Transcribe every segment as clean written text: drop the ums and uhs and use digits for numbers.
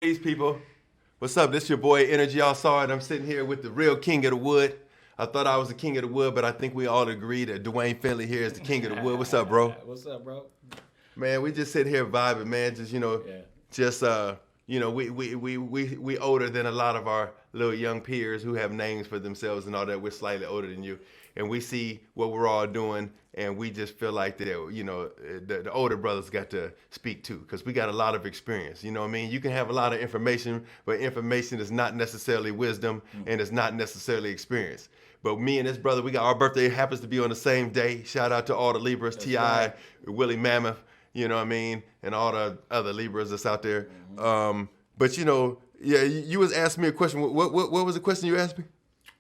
Peace, people. What's up? This your boy Energy. Y'all saw it. I'm sitting here with the real king of the wood. I thought I was the king of the wood, but I think we all agree that Dwayne Finley here is the king of the wood. What's up, bro? What's up, bro? Man, we just sitting here vibing, man. Just we older than a lot of our little young peers who have names for themselves and all that. We're slightly older than you, and we see what we're all doing, and we just feel like that, the older brothers got to speak too, because we got a lot of experience. You know what I mean? You can have a lot of information, but information is not necessarily wisdom, and it's not necessarily experience. But me and this brother, we got our birthday happens to be on the same day. Shout out to all the Libras, T.I., right. Willie Mammoth, you know what I mean, and all the other Libras that's out there. But you was asking me a question. What was the question you asked me?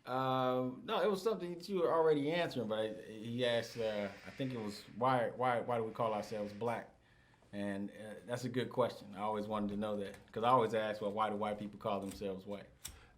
No, it was something that you were already answering, but he asked, I think it was, why do we call ourselves black? And that's a good question. I always wanted to know that, because I always ask, well, why do white people call themselves white?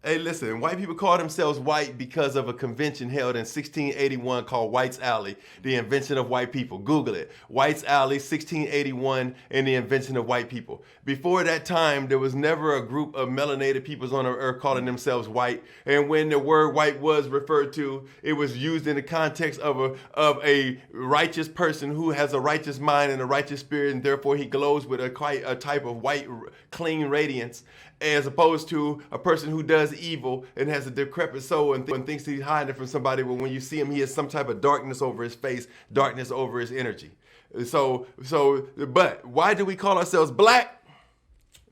Hey, listen, white people call themselves white because of a convention held in 1681 called White's Alley, the invention of white people. Google it. White's Alley, 1681, and the invention of white people. Before that time, there was never a group of melanated peoples on the earth calling themselves white. And when the word white was referred to, it was used in the context of a righteous person who has a righteous mind and a righteous spirit, and therefore he glows with a type of white, clean radiance, as opposed to a person who does evil and has a decrepit soul and thinks he's hiding from somebody, but when you see him, he has some type of darkness over his face, darkness over his energy. But why do we call ourselves black?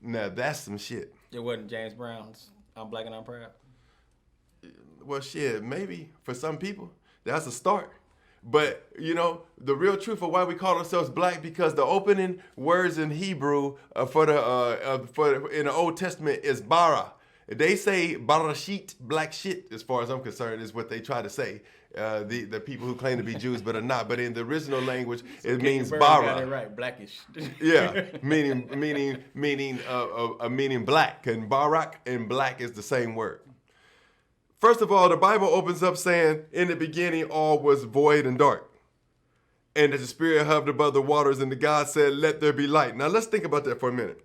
Now that's some shit. It wasn't James Brown's I'm Black and I'm Proud? Well, shit, maybe for some people, that's a start. But, the real truth of why we call ourselves black, because the opening words in Hebrew in the Old Testament is bara. They say barashit, black shit, as far as I'm concerned, is what they try to say. The people who claim to be Jews but are not. But in the original language, it means bara. Got it right, blackish. Yeah, meaning black. And barak and black is the same word. First of all, the Bible opens up saying, in the beginning, all was void and dark. And that the Spirit hovered above the waters, and the God said, let there be light. Now, let's think about that for a minute.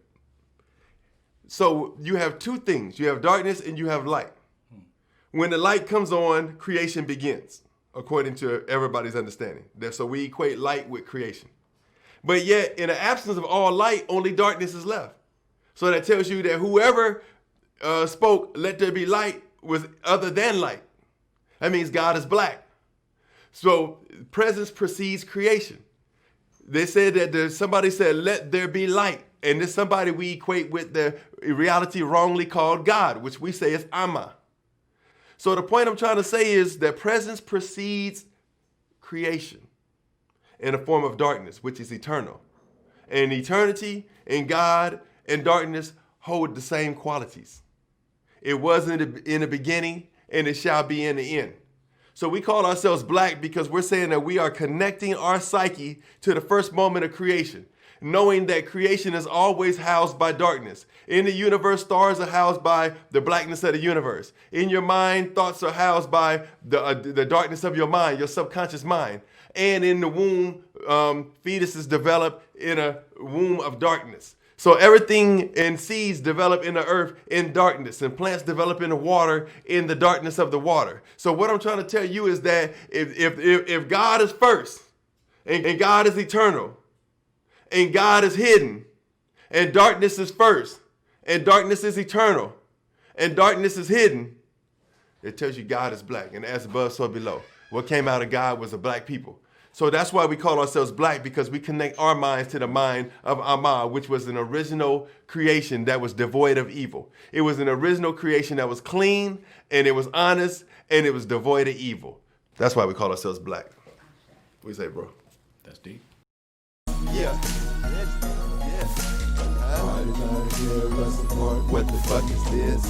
So you have two things. You have darkness and you have light. When the light comes on, creation begins, according to everybody's understanding. So we equate light with creation. But yet, in the absence of all light, only darkness is left. So that tells you that whoever spoke, let there be light, was other than light. That means God is black. So presence precedes creation. They said that somebody said, let there be light. And this somebody we equate with the reality wrongly called God, which we say is Amma. So the point I'm trying to say is that presence precedes creation in a form of darkness, which is eternal. And eternity and God and darkness hold the same qualities. It was in the beginning, and it shall be in the end. So we call ourselves black because we're saying that we are connecting our psyche to the first moment of creation, knowing that creation is always housed by darkness. In the universe, stars are housed by the blackness of the universe. In your mind, thoughts are housed by the darkness of your mind, your subconscious mind. And in the womb, fetuses develop in a womb of darkness. So everything in seeds develop in the earth in darkness, and plants develop in the water in the darkness of the water. So what I'm trying to tell you is that if God is first, and God is eternal, and God is hidden, and darkness is first, and darkness is eternal, and darkness is hidden, it tells you God is black, and as above, so below. What came out of God was a black people. So that's why we call ourselves black, because we connect our minds to the mind of Amma, which was an original creation that was devoid of evil. It was an original creation that was clean, and it was honest, and it was devoid of evil. That's why we call ourselves black. What do you say, bro? That's deep. Yeah. What the fuck is this?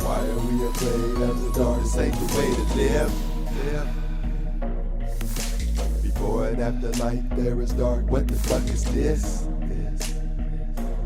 Why are we afraid of the dark? This ain't the way to live. Before and after light, there is dark. What the fuck is this?